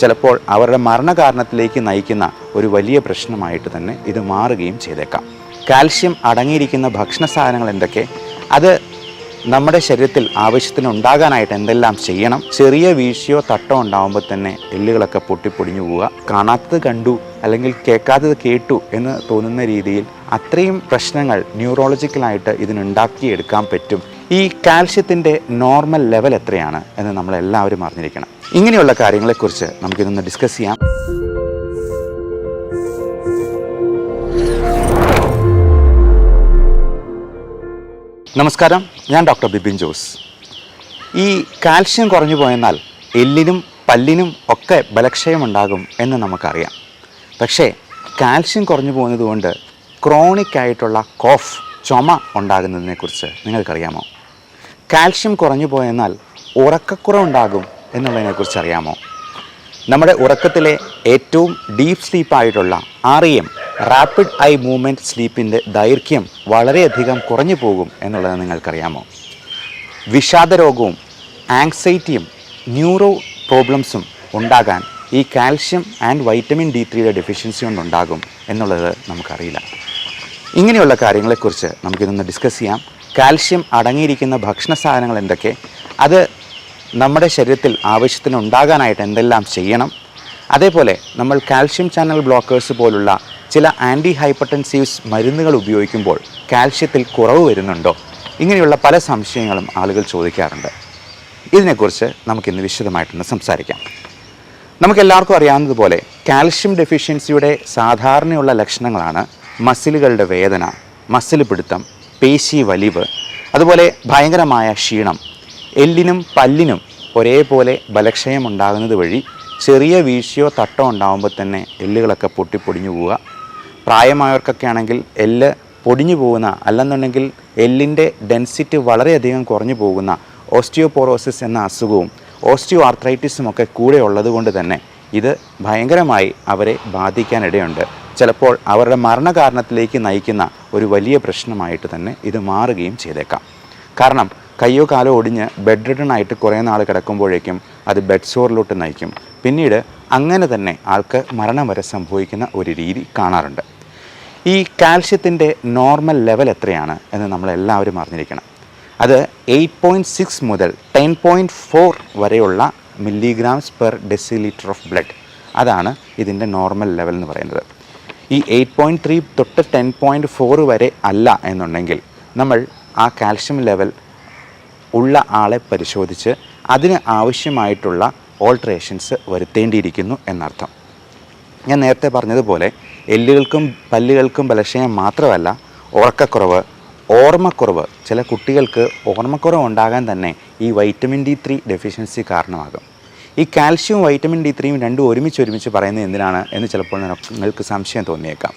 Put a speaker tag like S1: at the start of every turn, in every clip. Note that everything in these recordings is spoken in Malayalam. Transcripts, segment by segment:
S1: ചിലപ്പോൾ അവരുടെ മരണകാരണത്തിലേക്ക് നയിക്കുന്ന ഒരു വലിയ പ്രശ്നമായിട്ട് തന്നെ ഇത് മാറുകയും ചെയ്തേക്കാം. കാൽഷ്യം അടങ്ങിയിരിക്കുന്ന ഭക്ഷണ സാധനങ്ങൾ എന്തൊക്കെ, അത് നമ്മുടെ ശരീരത്തിൽ ആവശ്യത്തിന് ഉണ്ടാകാനായിട്ട് എന്തെല്ലാം ചെയ്യണം. ചെറിയ വീഴ്ചയോ തട്ടോ ഉണ്ടാകുമ്പോൾ തന്നെ എല്ലുകളൊക്കെ പൊട്ടിപ്പൊടിഞ്ഞു പോവുക, കാണാത്തത് കണ്ടു അല്ലെങ്കിൽ കേൾക്കാത്തത് കേട്ടു എന്ന് തോന്നുന്ന രീതിയിൽ അത്രയും പ്രശ്നങ്ങൾ ന്യൂറോളജിക്കലായിട്ട് ഇതിനുണ്ടാക്കിയെടുക്കാൻ പറ്റും. ഈ കാൽഷ്യത്തിൻ്റെ നോർമൽ ലെവൽ എത്രയാണ് എന്ന് നമ്മളെല്ലാവരും അറിഞ്ഞിരിക്കണം. ഇങ്ങനെയുള്ള കാര്യങ്ങളെക്കുറിച്ച് നമുക്കിതൊന്ന് ഡിസ്കസ് ചെയ്യാം. നമസ്കാരം, ഞാൻ ഡോക്ടർ ബിപിൻ ജോസ്. ഈ കാൽഷ്യം കുറഞ്ഞു പോയെന്നാൽ എല്ലിനും പല്ലിനും ഒക്കെ ബലക്ഷയമുണ്ടാകും എന്ന് നമുക്കറിയാം. പക്ഷേ കാൽഷ്യം കുറഞ്ഞു പോകുന്നത് കൊണ്ട് ക്രോണിക് ആയിട്ടുള്ള കോഫ്, ചുമ ഉണ്ടാകുന്നതിനെക്കുറിച്ച് നിങ്ങൾക്കറിയാമോ? കാൽഷ്യം കുറഞ്ഞു പോയെന്നാൽ ഉറക്കക്കുറവുണ്ടാകും എന്നുള്ളതിനെക്കുറിച്ച് അറിയാമോ? നമ്മുടെ ഉറക്കത്തിലെ ഏറ്റവും ഡീപ്പ് സ്ലീപ്പായിട്ടുള്ള REM, റാപ്പിഡ് ഐ മൂവ്മെൻറ്റ് സ്ലീപ്പിൻ്റെ ദൈർഘ്യം വളരെയധികം കുറഞ്ഞു പോകും എന്നുള്ളത് നിങ്ങൾക്കറിയാമോ? വിഷാദരോഗവും ആങ്സൈറ്റിയും ന്യൂറോ പ്രോബ്ലംസും ഉണ്ടാകാൻ ഈ calcium and vitamin D3 deficiency കൊണ്ടുണ്ടാകും എന്നുള്ളത് നമുക്കറിയില്ല. ഇങ്ങനെയുള്ള കാര്യങ്ങളെക്കുറിച്ച് നമുക്കിതൊന്ന് ഡിസ്കസ് ചെയ്യാം. കാൽഷ്യം അടങ്ങിയിരിക്കുന്ന ഭക്ഷണ സാധനങ്ങൾ എന്തൊക്കെ, അത് നമ്മുടെ ശരീരത്തിൽ ആവശ്യത്തിന് ഉണ്ടാകാനായിട്ട് എന്തെല്ലാം ചെയ്യണം. അതേപോലെ നമ്മൾ കാൽഷ്യം ചാനൽ ബ്ലോക്കേഴ്സ് പോലുള്ള ചില ആൻറ്റി ഹൈപ്പർടെൻസീവ്സ് മരുന്നുകൾ ഉപയോഗിക്കുമ്പോൾ കാൽഷ്യത്തിൽ കുറവ് വരുന്നുണ്ടോ? ഇങ്ങനെയുള്ള പല സംശയങ്ങളും ആളുകൾ ചോദിക്കാറുണ്ട്. ഇതിനെക്കുറിച്ച് നമുക്കിന്ന് വിശദമായിട്ടൊന്ന് സംസാരിക്കാം. നമുക്കെല്ലാവർക്കും അറിയാവുന്നതുപോലെ കാൽഷ്യം ഡെഫിഷ്യൻസിയുടെ സാധാരണയുള്ള ലക്ഷണങ്ങളാണ് മസിലുകളുടെ വേദന, മസിൽ പിടുത്തം, പേശി വലിവ്, അതുപോലെ ഭയങ്കരമായ ക്ഷീണം. എല്ലിനും പല്ലിനും ഒരേപോലെ ബലക്ഷയം ഉണ്ടാകുന്നത് വഴി ചെറിയ വീഴ്ചയോ തട്ടോ ഉണ്ടാകുമ്പോൾ തന്നെ എല്ലുകളൊക്കെ പൊട്ടിപ്പൊടിഞ്ഞു പോവുക. പ്രായമായവർക്കൊക്കെ ആണെങ്കിൽ എല്ല് പൊടിഞ്ഞു പോകുന്ന, അല്ലെന്നുണ്ടെങ്കിൽ എല്ലിൻ്റെ ഡെൻസിറ്റി വളരെയധികം കുറഞ്ഞു പോകുന്ന ഓസ്റ്റിയോപോറോസിസ് എന്ന അസുഖവും ഓസ്റ്റിയോ ആർത്രൈറ്റിസും ഒക്കെ കൂടെ ഉള്ളതുകൊണ്ട് തന്നെ ഇത് ഭയങ്കരമായി അവരെ ബാധിക്കാനിടയുണ്ട്. ചിലപ്പോൾ അവരുടെ മരണകാരണത്തിലേക്ക് നയിക്കുന്ന ഒരു വലിയ പ്രശ്നമായിട്ട് തന്നെ ഇത് മാറുകയും ചെയ്തേക്കാം. കാരണം കയ്യോ കാലോ ഒടിഞ്ഞ് ബെഡ് റിഡൺ ആയിട്ട് കുറേ നാൾ കിടക്കുമ്പോഴേക്കും അത് ബെഡ് സോറിലോട്ട് നയിക്കും. പിന്നീട് അങ്ങനെ തന്നെ ആൾക്ക് മരണം വരെ സംഭവിക്കുന്ന ഒരു രീതി കാണാറുണ്ട്. ഈ കാൽഷ്യത്തിൻ്റെ നോർമൽ ലെവൽ എത്രയാണ് എന്ന് നമ്മളെല്ലാവരും അറിഞ്ഞിരിക്കണം. അത് 8.6 മുതൽ 10.4 വരെയുള്ള milligrams per decilitre of blood, അതാണ് ഇതിൻ്റെ നോർമൽ ലെവൽ എന്ന് പറയുന്നത്. ഈ 8.3 തൊട്ട് 10.4 വരെ അല്ല എന്നുണ്ടെങ്കിൽ നമ്മൾ ആ കാൽഷ്യം ലെവൽ ഉള്ള ആളെ പരിശോധിച്ച് അതിന് ആവശ്യമായിട്ടുള്ള ഓൾട്ടറേഷൻസ് വരുത്തേണ്ടിയിരിക്കുന്നു എന്നർത്ഥം. ഞാൻ നേരത്തെ പറഞ്ഞതുപോലെ എല്ലുകൾക്കും പല്ലുകൾക്കും ബലക്ഷയം മാത്രമല്ല, ഉറക്കക്കുറവ്, ഓർമ്മക്കുറവ്, ചില കുട്ടികൾക്ക് ഓർമ്മക്കുറവ് ഉണ്ടാകാൻ തന്നെ ഈ വൈറ്റമിൻ D3 ഡെഫിഷ്യൻസി കാരണമാകും. ഈ കാൽഷ്യവും വൈറ്റമിൻ D3യും രണ്ടും ഒരുമിച്ച് പറയുന്നത് എന്തിനാണ് എന്ന് ചിലപ്പോൾ നിങ്ങൾക്ക് സംശയം തോന്നിയേക്കാം.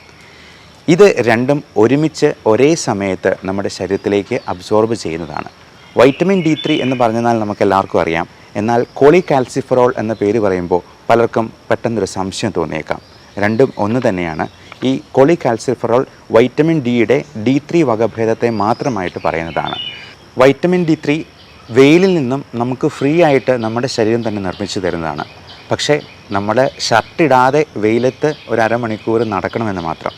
S1: ഇത് രണ്ടും ഒരുമിച്ച് ഒരേ സമയത്ത് നമ്മുടെ ശരീരത്തിലേക്ക് അബ്സോർബ് ചെയ്യുന്നതാണ്. വൈറ്റമിൻ D3 എന്ന് പറഞ്ഞാൽ നമുക്കെല്ലാവർക്കും അറിയാം. എന്നാൽ കോളികാൽസിഫറോൾ എന്ന പേര് പറയുമ്പോൾ പലർക്കും പെട്ടെന്നൊരു സംശയം തോന്നിയേക്കാം. രണ്ടും ഒന്ന് തന്നെയാണ്. ഈ കോളികാൽസിഫറോൾ വൈറ്റമിൻ Dയുടെ D3 വകഭേദത്തെ മാത്രമായിട്ട് പറയുന്നതാണ്. വൈറ്റമിൻ D3 വെയിലിൽ നിന്നും നമുക്ക് ഫ്രീ ആയിട്ട് നമ്മുടെ ശരീരം തന്നെ നിർമ്മിച്ചു തരുന്നതാണ്. പക്ഷേ നമ്മൾ ഷർട്ടിടാതെ വെയിലത്ത് ഒരു അരമണിക്കൂർ നടക്കണമെന്ന് മാത്രം.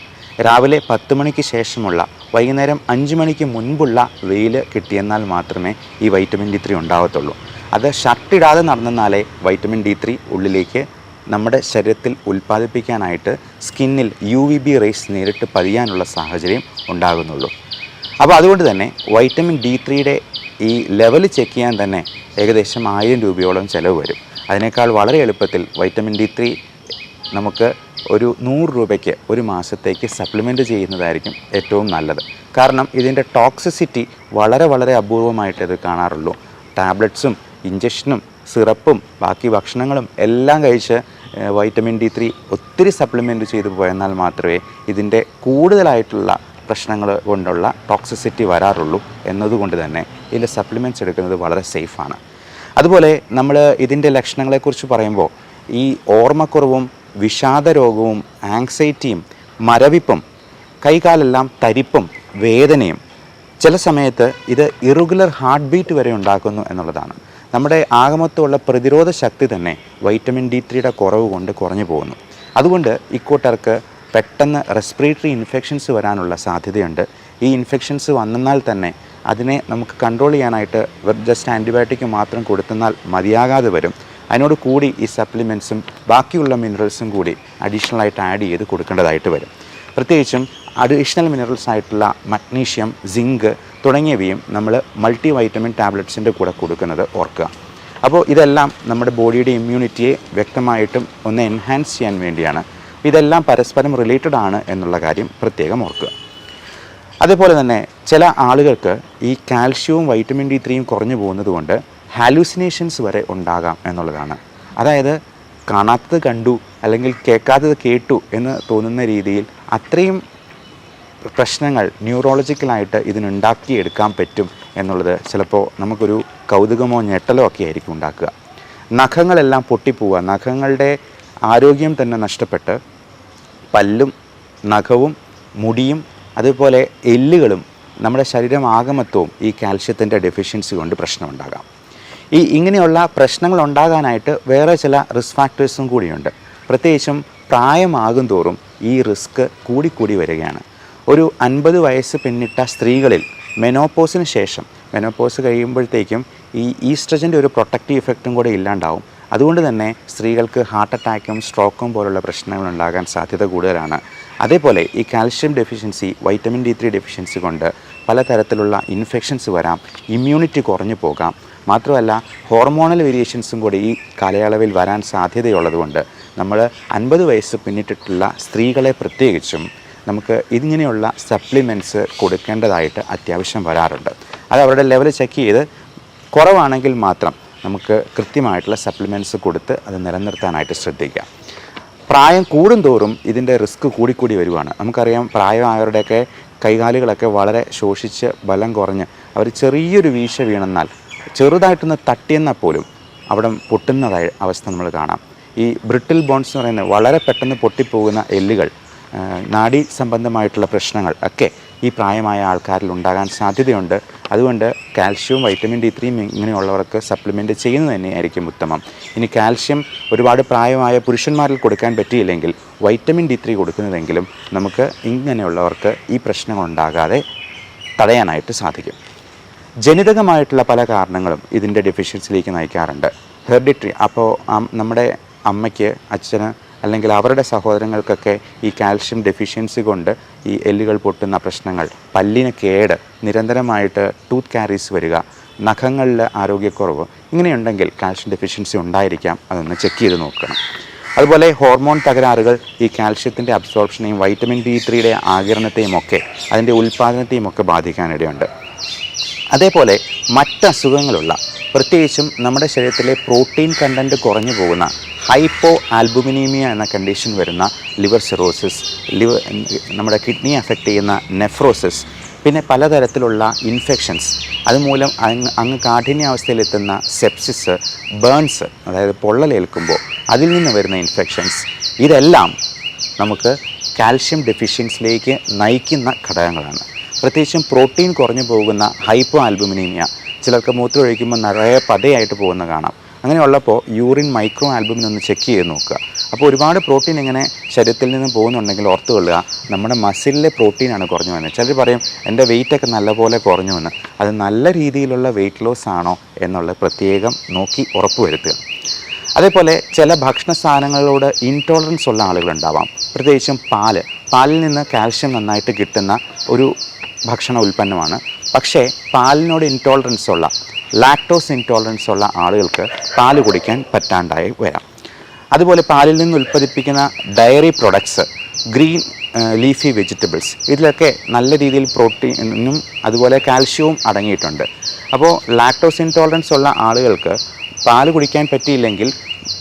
S1: രാവിലെ 10 മണിക്ക് ശേഷമുള്ള വൈകുന്നേരം 5 മണിക്ക് മുൻപുള്ള വെയിൽ കിട്ടിയെന്നാൽ മാത്രമേ ഈ വൈറ്റമിൻ D3 ഉണ്ടാകത്തുള്ളൂ. അത് ഷർട്ടിടാതെ നടന്നെന്നാലേ വൈറ്റമിൻ D3 ഉള്ളിലേക്ക് നമ്മുടെ ശരീരത്തിൽ ഉൽപ്പാദിപ്പിക്കാനായിട്ട് സ്കിന്നിൽ UVB റേസ് നേരിട്ട് പതിയാനുള്ള സാഹചര്യം ഉണ്ടാകുന്നുള്ളൂ. അപ്പോൾ അതുകൊണ്ട് തന്നെ വൈറ്റമിൻ D3യുടെ ഈ ലെവൽ ചെക്ക് ചെയ്യാൻ തന്നെ ഏകദേശം 1000 രൂപയോളം ചിലവ് വരും. അതിനേക്കാൾ വളരെ എളുപ്പത്തിൽ വൈറ്റമിൻ D3 നമുക്ക് ഒരു 100 രൂപയ്ക്ക് ഒരു മാസത്തേക്ക് സപ്ലിമെൻറ്റ് ചെയ്യുന്നതായിരിക്കും ഏറ്റവും നല്ലത്. കാരണം ഇതിൻ്റെ ടോക്സിസിറ്റി വളരെ അപൂർവമായിട്ട് ഇത് കാണാറുള്ളൂ. ടാബ്ലറ്റ്സും ഇഞ്ചക്ഷനും സിറപ്പും ബാക്കി ഭക്ഷണങ്ങളും എല്ലാം കഴിച്ച് വൈറ്റമിൻ D3 ഒത്തിരി സപ്ലിമെൻറ്റ് ചെയ്തു പോയെന്നാൽ മാത്രമേ ഇതിൻ്റെ കൂടുതലായിട്ടുള്ള പ്രശ്നങ്ങൾ കൊണ്ടുള്ള ടോക്സിസിറ്റി വരാറുള്ളൂ. എന്നതുകൊണ്ട് തന്നെ ഇതിൻ്റെ സപ്ലിമെൻറ്റ്സ് എടുക്കുന്നത് വളരെ സേഫാണ്. അതുപോലെ നമ്മൾ ഇതിൻ്റെ ലക്ഷണങ്ങളെക്കുറിച്ച് പറയുമ്പോൾ ഈ ഓർമ്മക്കുറവും വിഷാദരോഗവും ആങ്സൈറ്റിയും മരവിപ്പും കൈകാലെല്ലാം തരിപ്പും വേദനയും ചില സമയത്ത് ഇത് ഇറഗുലർ ഹാർട്ട് ബീറ്റ് വരെ ഉണ്ടാക്കുന്നു എന്നുള്ളതാണ്. നമ്മുടെ ആകമൊത്തമുള്ള പ്രതിരോധ ശക്തി തന്നെ വൈറ്റമിൻ D3യുടെ കുറവ് കൊണ്ട് കുറഞ്ഞു പോകുന്നു. അതുകൊണ്ട് ഇക്കൂട്ടർക്ക് പെട്ടെന്ന് റെസ്പിറേറ്ററി ഇൻഫെക്ഷൻസ് വരാനുള്ള സാധ്യതയുണ്ട്. ഈ ഇൻഫെക്ഷൻസ് വന്നാൽ തന്നെ അതിനെ നമുക്ക് കൺട്രോൾ ചെയ്യാനായിട്ട് ജസ്റ്റ് ആൻറ്റിബയോട്ടിക് മാത്രം കൊടുത്തെന്നാൽ മതിയാകാതെ വരും. അതിനോട് കൂടി ഈ സപ്ലിമെൻറ്റ്സും ബാക്കിയുള്ള മിനറൽസും കൂടി അഡീഷണലായിട്ട് ആഡ് ചെയ്ത് കൊടുക്കേണ്ടതായിട്ട് വരും. പ്രത്യേകിച്ചും അഡീഷണൽ മിനറൽസ് ആയിട്ടുള്ള മഗ്നീഷ്യം, സിങ്ക് തുടങ്ങിയവയും നമ്മൾ മൾട്ടി വൈറ്റമിൻ ടാബ്ലറ്റ്സിൻ്റെ കൂടെ കൊടുക്കുന്നത് ഓർക്കുക. അപ്പോൾ ഇതെല്ലാം നമ്മുടെ ബോഡിയുടെ ഇമ്മ്യൂണിറ്റിയെ വ്യക്തമായിട്ടും ഒന്ന് എൻഹാൻസ് ചെയ്യാൻ വേണ്ടിയാണ്. ഇതെല്ലാം പരസ്പരം റിലേറ്റഡ് ആണ് എന്നുള്ള കാര്യം പ്രത്യേകം ഓർക്കുക. അതേപോലെ തന്നെ ചില ആളുകൾക്ക് ഈ കാൽഷ്യവും വൈറ്റമിൻ D3യും കുറഞ്ഞു പോകുന്നത് കൊണ്ട് ഹാലൂസിനേഷൻസ് വരെ ഉണ്ടാകാം എന്നുള്ളതാണ്. അതായത് കാണാത്തത് കണ്ടു അല്ലെങ്കിൽ കേൾക്കാത്തത് കേട്ടു എന്ന് തോന്നുന്ന രീതിയിൽ അത്രയും പ്രശ്നങ്ങൾ ന്യൂറോളജിക്കലായിട്ട് ഇതിനുണ്ടാക്കിയെടുക്കാൻ പറ്റും എന്നുള്ളത് ചിലപ്പോൾ നമുക്കൊരു കൗതുകമോ ഞെട്ടലോ ഒക്കെ ആയിരിക്കും ഉണ്ടാക്കുക. നഖങ്ങളെല്ലാം പൊട്ടിപ്പോവുക, നഖങ്ങളുടെ ആരോഗ്യം തന്നെ നഷ്ടപ്പെട്ട് പല്ലും നഖവും മുടിയും അതുപോലെ എല്ലുകളും നമ്മുടെ ശരീരം ആകമത്വവും ഈ കാൽഷ്യത്തിൻ്റെ ഡെഫിഷ്യൻസി കൊണ്ട് പ്രശ്നമുണ്ടാകാം. ഇങ്ങനെയുള്ള പ്രശ്നങ്ങൾ ഉണ്ടാകാനായിട്ട് വേറെ ചില റിസ്ക് ഫാക്ടേഴ്സും കൂടിയുണ്ട്. പ്രത്യേകിച്ചും പ്രായമാകും തോറും ഈ റിസ്ക് കൂടിക്കൂടി വരികയാണ്. ഒരു 50 വയസ്സ് പിന്നിട്ട സ്ത്രീകളിൽ മെനോപോസിന് ശേഷം, മെനോപോസ് കഴിയുമ്പോഴത്തേക്കും ഈ ഈസ്ട്രജൻ്റെ ഒരു പ്രൊട്ടക്റ്റീവ് ഇഫക്റ്റും കൂടെ ഇല്ലാണ്ടാവും. അതുകൊണ്ട് തന്നെ സ്ത്രീകൾക്ക് ഹാർട്ട് അറ്റാക്കും സ്ട്രോക്കും പോലുള്ള പ്രശ്നങ്ങൾ ഉണ്ടാകാൻ സാധ്യത കൂടുതലാണ്. അതേപോലെ ഈ calcium deficiency, vitamin D3 deficiency കൊണ്ട് പലതരത്തിലുള്ള ഇൻഫെക്ഷൻസ് വരാം, ഇമ്മ്യൂണിറ്റി കുറഞ്ഞു പോകാം. മാത്രമല്ല ഹോർമോണൽ വേരിയേഷൻസും കൂടി ഈ കാലയളവിൽ വരാൻ സാധ്യതയുള്ളതുകൊണ്ട് നമ്മൾ 50 വയസ്സ് പിന്നിട്ടിട്ടുള്ള സ്ത്രീകളെ പ്രത്യേകിച്ചും നമുക്ക് ഇങ്ങനെയുള്ള സപ്ലിമെൻറ്റ്സ് കൊടുക്കേണ്ടതായിട്ട് അത്യാവശ്യം വരാറുണ്ട്. അത് അവരുടെ ലെവൽ ചെക്ക് ചെയ്ത് കുറവാണെങ്കിൽ മാത്രം നമുക്ക് കൃത്യമായിട്ടുള്ള സപ്ലിമെൻറ്റ്സ് കൊടുത്ത് അത് നിലനിർത്താനായിട്ട് ശ്രദ്ധിക്കാം. പ്രായം കൂടുന്തോറും ഇതിൻ്റെ റിസ്ക് കൂടിക്കൂടി വരുവാണ്. നമുക്കറിയാം, പ്രായമായവരുടെയൊക്കെ കൈകാലുകളൊക്കെ വളരെ ശോഷിച്ച് ബലം കുറഞ്ഞ് അവർ ചെറിയൊരു വീഴ്ച വീണെന്നാൽ, ചെറുതായിട്ടൊന്ന് തട്ടിയെന്നാൽ പോലും അവിടെ പൊട്ടുന്നതായ അവസ്ഥ നമ്മൾ കാണാം. ഈ ബ്രിട്ടിൽ ബോൺസ് എന്ന് പറയുന്നത് വളരെ പെട്ടെന്ന് പൊട്ടിപ്പോകുന്ന എല്ലുകൾ, നാഡീ സംബന്ധമായിട്ടുള്ള പ്രശ്നങ്ങൾ ഒക്കെ ഈ പ്രായമായ ആൾക്കാരിൽ ഉണ്ടാകാൻ സാധ്യതയുണ്ട്. അതുകൊണ്ട് കാൽഷ്യവും വൈറ്റമിൻ D3യും ഇങ്ങനെയുള്ളവർക്ക് സപ്ലിമെൻറ്റ് ചെയ്യുന്നത് തന്നെയായിരിക്കും ഉത്തമം. ഇനി കാൽഷ്യം ഒരുപാട് പ്രായമായ പുരുഷന്മാരിൽ കൊടുക്കാൻ പറ്റിയില്ലെങ്കിൽ വൈറ്റമിൻ D3 കൊടുക്കുന്നതെങ്കിലും നമുക്ക് ഇങ്ങനെയുള്ളവർക്ക് ഈ പ്രശ്നങ്ങൾ ഉണ്ടാകാതെ തടയാനായിട്ട് സാധിക്കും. ജനിതകമായിട്ടുള്ള പല കാരണങ്ങളും ഇതിൻ്റെ ഡെഫിഷ്യൻസിയിലേക്ക് നയിക്കാറുണ്ട്. ഹെറിഡിറ്ററി, അപ്പോൾ നമ്മുടെ അമ്മയ്ക്ക്, അച്ഛന് അല്ലെങ്കിൽ അവരുടെ സഹോദരങ്ങൾക്കൊക്കെ ഈ കാൽഷ്യം ഡെഫിഷ്യൻസി കൊണ്ട് ഈ എല്ലുകൾ പൊട്ടുന്ന പ്രശ്നങ്ങൾ, പല്ലിന് കേട്, നിരന്തരമായിട്ട് ടൂത്ത് കാരീസ് വരിക, നഖങ്ങളിൽ ആരോഗ്യക്കുറവ്, ഇങ്ങനെയുണ്ടെങ്കിൽ കാൽഷ്യം ഡെഫിഷ്യൻസി ഉണ്ടായിരിക്കാം. അതൊന്ന് ചെക്ക് ചെയ്ത് നോക്കണം. അതുപോലെ ഹോർമോൺ തകരാറുകൾ ഈ കാൽഷ്യത്തിൻ്റെ അബ്സോർപ്ഷനെയും വൈറ്റമിൻ D3യുടെ ആഗിരണത്തെയും ഒക്കെ അതിൻ്റെ ഉൽപ്പാദനത്തെയും ഒക്കെ ബാധിക്കാനിടയുണ്ട്. അതേപോലെ മറ്റസുഖങ്ങളുള്ള, പ്രത്യേകിച്ചും നമ്മുടെ ശരീരത്തിലെ പ്രോട്ടീൻ കണ്ടൻറ്റ് കുറഞ്ഞു പോകുന്ന ഹൈപ്പോ ആൽബുമിനീമിയ എന്ന കണ്ടീഷൻ വരുന്ന ലിവർ സിറോസിസ്, നമ്മുടെ കിഡ്നി അഫക്റ്റ് ചെയ്യുന്ന നെഫ്രോസിസ്, പിന്നെ പലതരത്തിലുള്ള ഇൻഫെക്ഷൻസ്, അതുമൂലം അങ്ങ് കാഠിന്യാവസ്ഥയിലെത്തുന്ന സെപ്സിസ്, ബേൺസ്, അതായത് പൊള്ളലേൽക്കുമ്പോൾ അതിൽ നിന്ന് വരുന്ന ഇൻഫെക്ഷൻസ്, ഇതെല്ലാം നമുക്ക് കാൽഷ്യം ഡെഫിഷ്യൻസിലേക്ക് നയിക്കുന്ന ഘടകങ്ങളാണ്. പ്രത്യേകിച്ചും പ്രോട്ടീൻ കുറഞ്ഞു പോകുന്ന ഹൈപ്പോ ആൽബുമിനീമിയ, ചിലർക്ക് മൂത്രമൊഴിക്കുമ്പോൾ നിറയെ പതയായിട്ട് പോകുന്ന കാണാം. അങ്ങനെയുള്ളപ്പോൾ യൂറിൻ മൈക്രോ ആൽബുമിൻ ഒന്ന് ചെക്ക് ചെയ്ത് നോക്കുക. അപ്പോൾ ഒരുപാട് പ്രോട്ടീൻ ഇങ്ങനെ ശരീരത്തിൽ നിന്ന് പോകുന്നുണ്ടെങ്കിൽ ഓർത്ത് കൊള്ളുക, നമ്മുടെ മസിലിലെ പ്രോട്ടീനാണ് കുറഞ്ഞു വന്നത്. ചിലർ പറയും എൻ്റെ വെയിറ്റൊക്കെ നല്ലപോലെ കുറഞ്ഞു വന്ന്. അത് നല്ല രീതിയിലുള്ള വെയിറ്റ് ലോസ് ആണോ എന്നുള്ളത് പ്രത്യേകം നോക്കി ഉറപ്പ് വരുത്തുക. അതേപോലെ ചില ഭക്ഷണ സാധനങ്ങളോട് ഇൻടോളറൻസ് ഉള്ള ആളുകളുണ്ടാവാം. പ്രത്യേകിച്ചും പാലിൽ നിന്ന് കാൽഷ്യം നന്നായിട്ട് കിട്ടുന്ന ഒരു ഭക്ഷണ ഉൽപ്പന്നമാണ്. പക്ഷേ പാലിനോട് ഇൻടോളറൻസ് ഉള്ള, ലാക്ടോസ് ഇൻടോളറൻസ് ഉള്ള ആളുകൾക്ക് പാല് കുടിക്കാൻ പറ്റാണ്ടായി വരാം. അതുപോലെ പാലിൽ നിന്ന് ഉൽപ്പാദിപ്പിക്കുന്ന diary products, green leafy vegetables, ഇതിലൊക്കെ നല്ല രീതിയിൽ പ്രോട്ടീനും അതുപോലെ കാൽഷ്യവും അടങ്ങിയിട്ടുണ്ട്. അപ്പോൾ ലാക്ടോസ് ഇൻടോളറൻസ് ഉള്ള ആളുകൾക്ക് പാല് കുടിക്കാൻ പറ്റിയില്ലെങ്കിൽ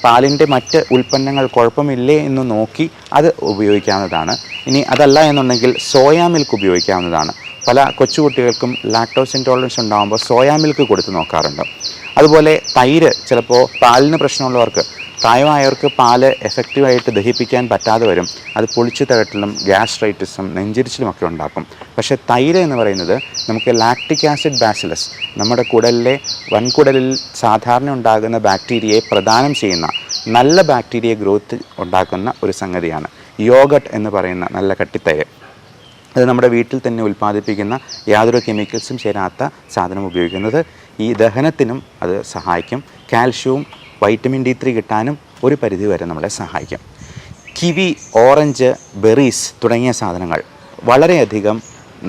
S1: പാലിൻ്റെ മറ്റ് ഉൽപ്പന്നങ്ങൾ കുഴപ്പമില്ലേ എന്ന് നോക്കി അത് ഉപയോഗിക്കാവുന്നതാണ്. ഇനി അതല്ല എന്നുണ്ടെങ്കിൽ സോയാ മിൽക്ക് ഉപയോഗിക്കാവുന്നതാണ്. പല കൊച്ചുകുട്ടികൾക്കും ലാക്ടോസ് ഇൻടോളറൻസ് ഉണ്ടാകുമ്പോൾ സോയാ മിൽക്ക് കൊടുത്ത് നോക്കാറുണ്ട്. അതുപോലെ തൈര്, ചിലപ്പോൾ പാലിന് പ്രശ്നമുള്ളവർക്ക് പ്രായമായവർക്ക് പാല് എഫക്റ്റീവായിട്ട് ദഹിപ്പിക്കാൻ പറ്റാതെ വരും. അത് പൊളിച്ചു തകട്ടലും ഗ്യാസ്ട്രൈറ്റിസും നെഞ്ചിരിച്ചിലുമൊക്കെ ഉണ്ടാക്കും. പക്ഷേ തൈര് എന്ന് പറയുന്നത് നമുക്ക് ലാക്റ്റിക് ആസിഡ് ബാസിലസ്, നമ്മുടെ വൻകുടലിൽ സാധാരണ ഉണ്ടാകുന്ന ബാക്ടീരിയയെ പ്രദാനം ചെയ്യുന്ന നല്ല ബാക്ടീരിയ ഗ്രോത്ത് ഉണ്ടാക്കുന്ന ഒരു സംഗതിയാണ്. യോഗട്ട് എന്ന് പറയുന്ന നല്ല കട്ടിത്തൈര്, അത് നമ്മുടെ വീട്ടിൽ തന്നെ ഉൽപ്പാദിപ്പിക്കുന്ന യാതൊരു കെമിക്കൽസും ചേരാത്ത സാധനം ഉപയോഗിക്കുന്നത് ഈ ദഹനത്തിനും അത് സഹായിക്കും. കാൽഷ്യവും വൈറ്റമിൻ D3 കിട്ടാനും ഒരു പരിധി വരെ നമ്മളെ സഹായിക്കും. കിവി, ഓറഞ്ച്, ബെറീസ് തുടങ്ങിയ സാധനങ്ങൾ വളരെയധികം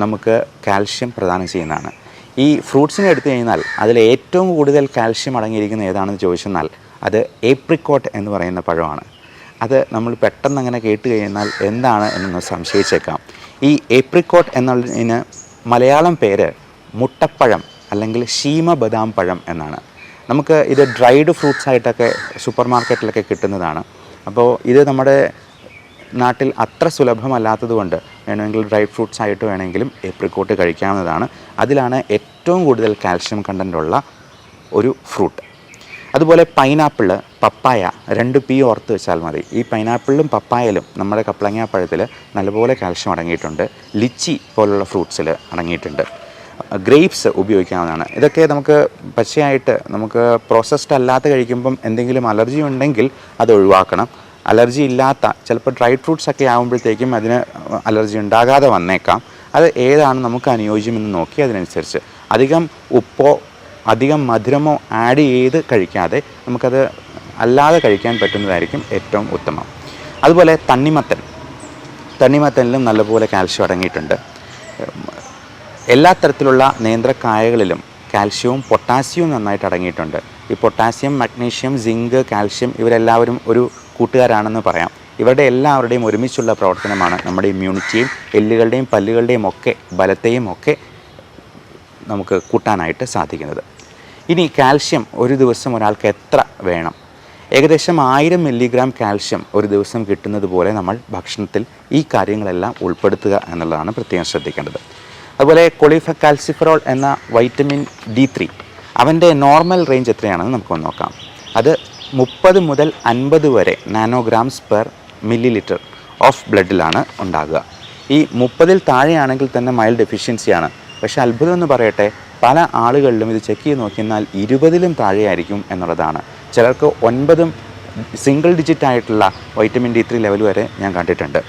S1: നമുക്ക് കാൽഷ്യം പ്രദാനം ചെയ്യുന്നതാണ്. ഈ ഫ്രൂട്ട്സിനെ എടുത്തു കഴിഞ്ഞാൽ അതിൽ ഏറ്റവും കൂടുതൽ കാൽഷ്യം അടങ്ങിയിരിക്കുന്ന ഏതാണെന്ന് ചോദിച്ചെന്നാൽ അത് ഏപ്രിക്കോട്ട് എന്ന് പറയുന്ന പഴമാണ്. അത് നമ്മൾ പെട്ടെന്ന് അങ്ങനെ കേട്ട് കഴിഞ്ഞാൽ എന്താണ് എന്നൊന്ന് സംശയിച്ചേക്കാം. ഈ ഏപ്രിക്കോട്ട് എന്നുള്ളതിന് മലയാളം പേര് മുട്ടപ്പഴം അല്ലെങ്കിൽ ശീമ ബദാം പഴം എന്നാണ്. നമുക്ക് ഇത് ഡ്രൈഡ് ഫ്രൂട്ട്സ് ആയിട്ടൊക്കെ സൂപ്പർ മാർക്കറ്റിലൊക്കെ കിട്ടുന്നതാണ്. അപ്പോൾ ഇത് നമ്മുടെ നാട്ടിൽ അത്ര സുലഭമല്ലാത്തത് കൊണ്ട് വേണമെങ്കിൽ ഡ്രൈ ഫ്രൂട്ട്സ് ആയിട്ട് വേണമെങ്കിലും ഏപ്രിക്കോട്ട് കഴിക്കാവുന്നതാണ്. അതിലാണ് ഏറ്റവും കൂടുതൽ കാൽഷ്യം കണ്ടൻ്റുള്ള ഒരു ഫ്രൂട്ട്. അതുപോലെ പൈനാപ്പിൾ, പപ്പായ, 2 P ഓർത്ത് വെച്ചാൽ മതി. ഈ പൈനാപ്പിളിലും പപ്പായയിലും നമ്മുടെ കപ്ലങ്ങാപ്പഴത്തിൽ നല്ലപോലെ കാൽഷ്യം അടങ്ങിയിട്ടുണ്ട്. ലിച്ചി പോലുള്ള ഫ്രൂട്ട്സിൽ അടങ്ങിയിട്ടുണ്ട്. ഗ്രേപ്സ് ഉപയോഗിക്കാവുന്നതാണ്. ഇതൊക്കെ നമുക്ക് പച്ചയായിട്ട് നമുക്ക് പ്രോസസ്ഡ് അല്ലാത്ത കഴിക്കുമ്പം എന്തെങ്കിലും അലർജി ഉണ്ടെങ്കിൽ അത് ഒഴിവാക്കണം. അലർജി ഇല്ലാത്ത ചിലപ്പോൾ ഡ്രൈഡ് ഫ്രൂട്ട്സ് ഒക്കെ ആകുമ്പോഴത്തേക്കും അതിന് അലർജി ഉണ്ടാകാതെ വന്നേക്കാം. അത് ഏതാണ് നമുക്ക് അനുയോജ്യമെന്ന് നോക്കി അതിനനുസരിച്ച് അധികം ഉപ്പോ അധികം മധുരമോ ആഡ് ചെയ്ത് കഴിക്കാതെ നമുക്കത് അല്ലാതെ കഴിക്കാൻ പറ്റുന്നതായിരിക്കും ഏറ്റവും ഉത്തമം. അതുപോലെ തണ്ണിമത്തനിലും നല്ലപോലെ കാൽഷ്യം അടങ്ങിയിട്ടുണ്ട്. എല്ലാ തരത്തിലുള്ള നേന്ത്രക്കായകളിലും കാൽഷ്യവും പൊട്ടാസ്യവും നന്നായിട്ട് അടങ്ങിയിട്ടുണ്ട്. ഈ പൊട്ടാസ്യം, മഗ്നീഷ്യം, സിങ്ക്, കാൽഷ്യം ഇവരെല്ലാവരും ഒരു കൂട്ടുകാരാണെന്ന് പറയാം. ഇവരുടെ എല്ലാവരുടെയും ഒരുമിച്ചുള്ള പ്രവർത്തനമാണ് നമ്മുടെ ഇമ്മ്യൂണിറ്റിയും എല്ലുകളുടെയും പല്ലുകളുടെയും ഒക്കെ ബലത്തെയും ഒക്കെ നമുക്ക് കൂട്ടാനായിട്ട് സാധിക്കുന്നത്. ഇനി കാൽഷ്യം ഒരു ദിവസം ഒരാൾക്ക് എത്ര വേണം? ഏകദേശം 1000 മില്ലിഗ്രാം കാൽഷ്യം ഒരു ദിവസം കിട്ടുന്നത് പോലെ നമ്മൾ ഭക്ഷണത്തിൽ ഈ കാര്യങ്ങളെല്ലാം ഉൾപ്പെടുത്തുക എന്നുള്ളതാണ് പ്രത്യേകം ശ്രദ്ധിക്കേണ്ടത്. അതുപോലെ കോളിഫക്കാൽസിഫറോൾ എന്ന വൈറ്റമിൻ D3 അവൻ്റെ നോർമൽ റേഞ്ച് എത്രയാണെന്ന് നമുക്കൊന്ന് നോക്കാം. അത് 30 മുതൽ 50 വരെ nanograms per milli litre of ബ്ലഡിലാണ് ഉണ്ടാകുക. ഈ 30-ൽ താഴെയാണെങ്കിൽ തന്നെ മൈൽഡ് ഡെഫിഷ്യൻസിയാണ്. പക്ഷേ അത്ഭുതം എന്ന് പറയട്ടെ, പല ആളുകളിലും ഇത് ചെക്ക് ചെയ്ത് നോക്കിയാൽ 20-ലും താഴെയായിരിക്കും എന്നുള്ളതാണ്. ചിലർക്ക് 9 സിംഗിൾ ഡിജിറ്റ് ആയിട്ടുള്ള വൈറ്റമിൻ D3 ലെവൽ വരെ ഞാൻ കണ്ടിട്ടുണ്ട്.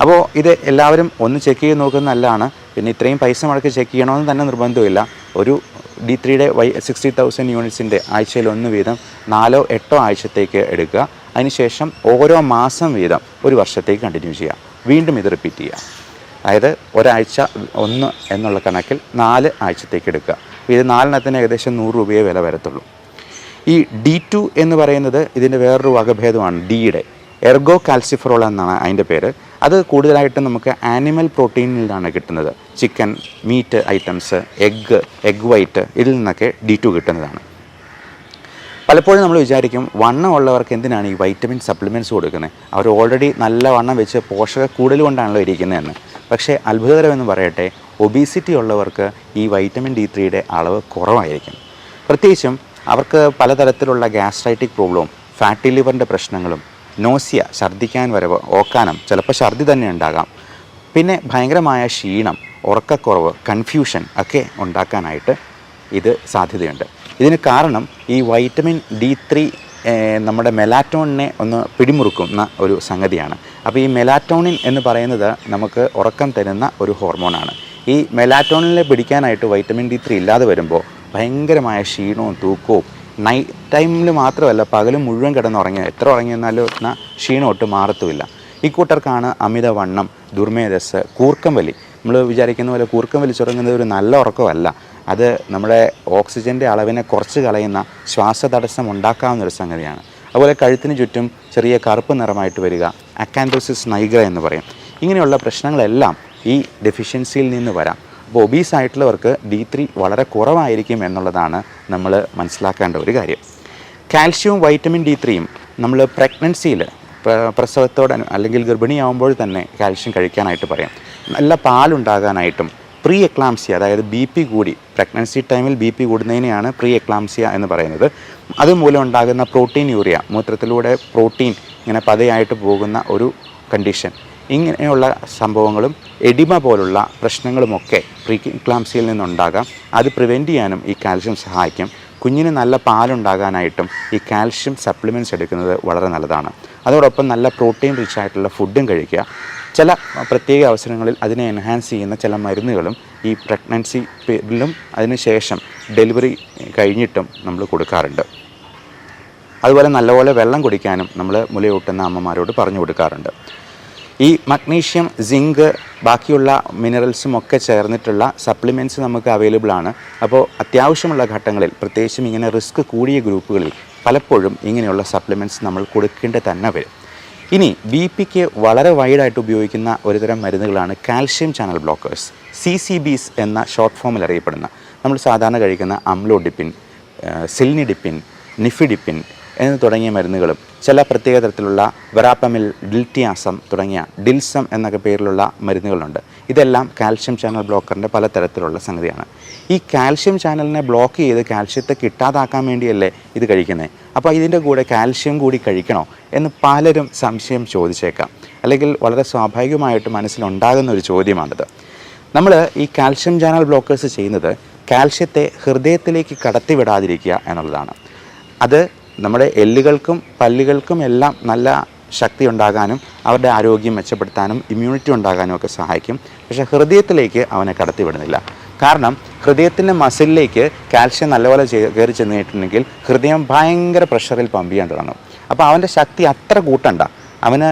S1: അപ്പോൾ ഇത് എല്ലാവരും ഒന്ന് ചെക്ക് ചെയ്ത് നോക്കുന്നത് നല്ലതാണ്. പിന്നെ ഇത്രയും പൈസ മുടക്കി ചെക്ക് ചെയ്യണമെന്ന് തന്നെ നിർബന്ധമില്ല. ഒരു D3യുടെ 60,000 യൂണിറ്റ്സിൻ്റെ ആഴ്ചയിൽ 1 വീതം 4-8 ആഴ്ചത്തേക്ക് എടുക്കുക. അതിനുശേഷം ഓരോ മാസം വീതം ഒരു വർഷത്തേക്ക് കണ്ടിന്യൂ ചെയ്യുക. വീണ്ടും ഇത് റിപ്പീറ്റ് ചെയ്യുക. അതായത് ഒരാഴ്ച 1 എന്നുള്ള കണക്കിൽ 4 ആഴ്ചത്തേക്ക് എടുക്കുക. ഇത് 4 ഏകദേശം 100 രൂപയെ വില വരത്തുള്ളൂ. ഈ D2 എന്ന് പറയുന്നത് ഇതിൻ്റെ വേറൊരു വകഭേദമാണ്. ഡിയുടെ എർഗോ കാൽസിഫറോൾ എന്നാണ് അതിൻ്റെ പേര്. അത് കൂടുതലായിട്ടും നമുക്ക് ആനിമൽ പ്രോട്ടീനിൽ നിന്നാണ് കിട്ടുന്നത്. Chicken, meat items, egg white ഇതിൽ നിന്നൊക്കെ D2 കിട്ടുന്നതാണ്. പലപ്പോഴും നമ്മൾ വിചാരിക്കും വണ്ണം ഉള്ളവർക്ക് എന്തിനാണ് ഈ വൈറ്റമിൻ സപ്ലിമെൻറ്റ്സ് കൊടുക്കുന്നത്, അവർ ഓൾറെഡി നല്ല വണ്ണം വെച്ച് പോഷക കൂടുതൽ കൊണ്ടാണല്ലോ ഇരിക്കുന്നതെന്ന്. പക്ഷേ അത്ഭുതകരമെന്ന് പറയട്ടെ, ഒബീസിറ്റി ഉള്ളവർക്ക് ഈ വൈറ്റമിൻ D3യുടെ അളവ് കുറവായിരിക്കും. പ്രത്യേകിച്ചും അവർക്ക് പലതരത്തിലുള്ള ഗ്യാസ്ട്രൈറ്റിക് പ്രോബ്ലവും ഫാറ്റി ലിവറിൻ്റെ പ്രശ്നങ്ങളും നോസിയ, ഛർദ്ദിക്കാൻ വരവ്, ഓക്കാനം, ചിലപ്പോൾ ഛർദ്ദി തന്നെ ഉണ്ടാകാം, പിന്നെ ഭയങ്കരമായ ക്ഷീണം, ഉറക്കക്കുറവ്, കൺഫ്യൂഷൻ ഒക്കെ ഉണ്ടാക്കാനായിട്ട് ഇത് സാധ്യതയുണ്ട്. ഇതിന് കാരണം ഈ വൈറ്റമിൻ D3 നമ്മുടെ മെലാറ്റോണിനെ ഒന്ന് പിടിമുറുക്കുന്ന ഒരു സംഗതിയാണ്. അപ്പോൾ ഈ മെലാറ്റോണിൻ എന്ന് പറയുന്നത് നമുക്ക് ഉറക്കം തരുന്ന ഒരു ഹോർമോണാണ്. ഈ മെലാറ്റോണിനെ പിടിക്കാനായിട്ട് വൈറ്റമിൻ D3 ഇല്ലാതെ വരുമ്പോൾ ഭയങ്കരമായ ക്ഷീണവും തൂക്കവും, നൈറ്റ് ടൈമിൽ മാത്രമല്ല പകലും മുഴുവൻ കിടന്നുറങ്ങിയ എത്ര ഉറങ്ങിയെന്നാലും ക്ഷീണം ഒട്ടും മാറത്തുമില്ല. ഈ കൂട്ടർക്കാണ് അമിതവണ്ണം, ദുർമേധസ്, കൂർക്കം വലി. നമ്മൾ വിചാരിക്കുന്ന പോലെ കൂർക്കം വലിച്ചുറങ്ങുന്നത് ഒരു നല്ല ഉറക്കമല്ല. അത് നമ്മുടെ ഓക്സിജൻ്റെ അളവിനെ കുറച്ച് കളയുന്ന ശ്വാസതടസ്സം ഉണ്ടാക്കാവുന്നൊരു സംഗതിയാണ്. അതുപോലെ കഴുത്തിന് ചുറ്റും ചെറിയ കറുപ്പ് നിറമായിട്ട് വരിക, അക്കാന്തോസിസ് നൈഗ്ര എന്ന് പറയും. ഇങ്ങനെയുള്ള പ്രശ്നങ്ങളെല്ലാം ഈ ഡെഫിഷ്യൻസിയിൽ നിന്ന് വരാം. അപ്പോൾ ഒബീസ് ആയിട്ടുള്ളവർക്ക് D3 വളരെ കുറവായിരിക്കും എന്നുള്ളതാണ് നമ്മൾ മനസ്സിലാക്കേണ്ട ഒരു കാര്യം. കാൽഷ്യവും വൈറ്റമിൻ D3യും നമ്മൾ പ്രഗ്നൻസിയിൽ പ്രസവത്തോടെ അല്ലെങ്കിൽ ഗർഭിണിയാവുമ്പോൾ തന്നെ കാൽഷ്യം കഴിക്കാനായിട്ട് പറയാം. നല്ല പാലുണ്ടാകാനായിട്ടും പ്രീ എക്ലാംസിയ, അതായത് BP കൂടി, പ്രഗ്നൻസി ടൈമിൽ BP കൂടുന്നതിനെയാണ് പ്രീ എക്ലാംസിയ എന്ന് പറയുന്നത്. അതുമൂലം ഉണ്ടാകുന്ന പ്രോട്ടീൻ യൂറിയ, മൂത്രത്തിലൂടെ പ്രോട്ടീൻ ഇങ്ങനെ പതയായിട്ട് പോകുന്ന ഒരു കണ്ടീഷൻ, ഇങ്ങനെയുള്ള സംഭവങ്ങളും എഡിമ പോലുള്ള പ്രശ്നങ്ങളുമൊക്കെ പ്രീ എക്ലാംസിയയിൽ നിന്നുണ്ടാകാം. അത് പ്രിവെൻറ്റ് ചെയ്യാനും ഈ കാൽഷ്യം സഹായിക്കും. കുഞ്ഞിന് നല്ല പാലുണ്ടാകാനായിട്ടും ഈ കാൽഷ്യം സപ്ലിമെൻറ്റ്സ് എടുക്കുന്നത് വളരെ നല്ലതാണ്. അതോടൊപ്പം നല്ല പ്രോട്ടീൻ റിച്ച് ആയിട്ടുള്ള ഫുഡും കഴിക്കുക. ചില പ്രത്യേക അവസരങ്ങളിൽ അതിനെ എൻഹാൻസ് ചെയ്യുന്ന ചില മരുന്നുകളും ഈ പ്രഗ്നൻസി പീരീഡിലും അതിനുശേഷം ഡെലിവറി കഴിഞ്ഞിട്ടും നമ്മൾ കൊടുക്കാറുണ്ട്. അതുപോലെ നല്ലപോലെ വെള്ളം കുടിക്കാനും നമ്മൾ മുലയൂട്ടുന്ന അമ്മമാരോട് പറഞ്ഞു കൊടുക്കാറുണ്ട്. ഈ മഗ്നീഷ്യം, സിങ്ക്, ബാക്കിയുള്ള മിനറൽസും ഒക്കെ ചേർന്നിട്ടുള്ള സപ്ലിമെൻറ്റ്സ് നമുക്ക് അവൈലബിൾ ആണ്. അപ്പോൾ അത്യാവശ്യമുള്ള ഘട്ടങ്ങളിൽ, പ്രത്യേകിച്ചും ഇങ്ങനെ റിസ്ക് കൂടിയ ഗ്രൂപ്പുകളിൽ പലപ്പോഴും ഇങ്ങനെയുള്ള സപ്ലിമെൻറ്റ്സ് നമ്മൾ കൊടുക്കേണ്ടി തന്നെ വരും. ഇനി BPക്ക് വളരെ വൈഡായിട്ട് ഉപയോഗിക്കുന്ന ഒരുതരം മരുന്നുകളാണ് കാൽഷ്യം ചാനൽ ബ്ലോക്കേഴ്സ്, CCBs എന്ന ഷോർട്ട് ഫോമിൽ അറിയപ്പെടുന്ന. നമ്മൾ സാധാരണ കഴിക്കുന്ന അംലോഡിപ്പിൻ, സിൽനിഡിപ്പിൻ, നിഫിഡിപ്പിൻ എന്ന് തുടങ്ങിയ മരുന്നുകളും ചില പ്രത്യേക തരത്തിലുള്ള വെറാപ്പമിൽ, ഡിൽറ്റിയാസം തുടങ്ങിയ ഡിൽസം എന്നൊക്കെ പേരിലുള്ള മരുന്നുകളുണ്ട്. ഇതെല്ലാം കാൽഷ്യം ചാനൽ ബ്ലോക്കറിൻ്റെ പല തരത്തിലുള്ള സംഗതിയാണ്. ഈ കാൽഷ്യം ചാനലിനെ ബ്ലോക്ക് ചെയ്ത് കാൽഷ്യത്തെ കിട്ടാതാക്കാൻ വേണ്ടിയല്ലേ ഇത് കഴിക്കുന്നത്? അപ്പോൾ ഇതിൻ്റെ കൂടെ കാൽഷ്യം കൂടി കഴിക്കണോ എന്ന് പലരും സംശയം ചോദിച്ചേക്കാം. അല്ലെങ്കിൽ വളരെ സ്വാഭാവികമായിട്ട് മനസ്സിലുണ്ടാകുന്ന ഒരു ചോദ്യമാണിത്. നമ്മൾ ഈ കാൽഷ്യം ചാനൽ ബ്ലോക്കേഴ്സ് ചെയ്യുന്നത് കാൽഷ്യത്തെ ഹൃദയത്തിലേക്ക് കടത്തിവിടാതിരിക്കുക എന്നുള്ളതാണ്. അത് നമ്മുടെ എല്ലുകൾക്കും പല്ലുകൾക്കും എല്ലാം നല്ല ശക്തി ഉണ്ടാകാനും അവരുടെ ആരോഗ്യം മെച്ചപ്പെടുത്താനും ഇമ്മ്യൂണിറ്റി ഉണ്ടാകാനും ഒക്കെ സഹായിക്കും. പക്ഷേ ഹൃദയത്തിലേക്ക് അവനെ കടത്തിവിടുന്നില്ല. കാരണം ഹൃദയത്തിൻ്റെ മസിലിലേക്ക് കാൽഷ്യം നല്ലപോലെ കയറി ചെന്നിട്ടുണ്ടെങ്കിൽ ഹൃദയം ഭയങ്കര പ്രഷറിൽ പമ്പ് ചെയ്യാൻ തുടങ്ങും. അപ്പോൾ അവൻ്റെ ശക്തി അത്ര കൂട്ടണ്ട. അവന്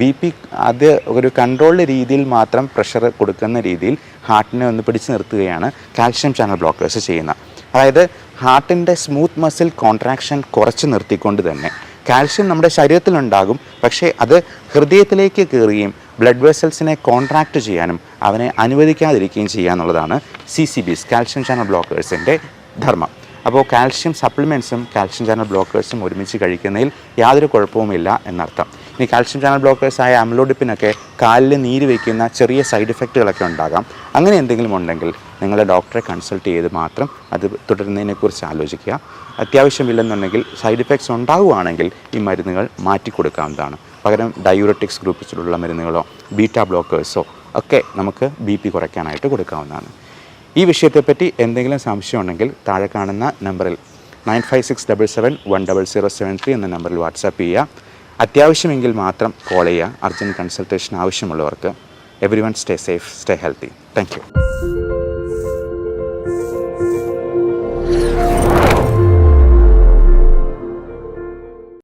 S1: BP അത് ഒരു കൺട്രോൾഡ് രീതിയിൽ മാത്രം പ്രഷർ കൊടുക്കുന്ന രീതിയിൽ ഹാർട്ടിനെ ഒന്ന് പിടിച്ചു നിർത്തുകയാണ് കാൽഷ്യം ചാനൽ ബ്ലോക്കേഴ്സ് ചെയ്യുന്നത്. അതായത് ഹാർട്ടിൻ്റെ സ്മൂത്ത് മസിൽ കോൺട്രാക്ഷൻ കുറച്ച് നിർത്തിക്കൊണ്ട് തന്നെ കാൽഷ്യം നമ്മുടെ ശരീരത്തിലുണ്ടാകും, പക്ഷേ അത് ഹൃദയത്തിലേക്ക് കയറുകയും ബ്ലഡ് വെസൽസിനെ കോൺട്രാക്റ്റ് ചെയ്യാനും അവനെ അനുവദിക്കാതിരിക്കുകയും ചെയ്യുക എന്നുള്ളതാണ് CCBs, കാൽഷ്യം ചാനൽ ബ്ലോക്കേഴ്സിൻ്റെ ധർമ്മം. അപ്പോൾ കാൽഷ്യം സപ്ലിമെൻറ്റ്സും കാൽഷ്യം ചാനൽ ബ്ലോക്കേഴ്സും ഒരുമിച്ച് കഴിക്കുന്നതിൽ യാതൊരു കുഴപ്പവുമില്ല എന്നർത്ഥം. ഇനി കാൽഷ്യം ചാനൽ ബ്ലോക്കേഴ്സായ അംലോഡിപ്പിനൊക്കെ കാലിൽ നീര് വയ്ക്കുന്ന ചെറിയ സൈഡ് ഇഫക്റ്റുകളൊക്കെ ഉണ്ടാകാം. അങ്ങനെ എന്തെങ്കിലും ഉണ്ടെങ്കിൽ നിങ്ങളുടെ ഡോക്ടറെ കൺസൾട്ട് ചെയ്ത് മാത്രം അത് തുടരുന്നതിനെക്കുറിച്ച് ആലോചിക്കുക. അത്യാവശ്യമില്ലെന്നുണ്ടെങ്കിൽ സൈഡ് ഇഫക്ട്സ് ഉണ്ടാവുകയാണെങ്കിൽ ഈ മരുന്നുകൾ മാറ്റിക്കൊടുക്കാവുന്നതാണ്. പകരം ഡയൂററ്റിക്സ് ഗ്രൂപ്പിലുള്ള മരുന്നുകളോ ബീറ്റാ ബ്ലോക്കേഴ്സോ ഒക്കെ നമുക്ക് BP കുറയ്ക്കാനായിട്ട് കൊടുക്കാവുന്നതാണ്. ഈ വിഷയത്തെപ്പറ്റി എന്തെങ്കിലും സംശയം ഉണ്ടെങ്കിൽ താഴെ കാണുന്ന നമ്പറിൽ 9567710073 എന്ന നമ്പറിൽ വാട്സാപ്പ് ചെയ്യുക. അത്യാവശ്യമെങ്കിൽ മാത്രം കോൾ ചെയ്യുക. അർജൻറ്റ് കൺസൾട്ടേഷൻ ആവശ്യമുള്ളവർക്ക്. Everyone stay safe, stay healthy. Thank you.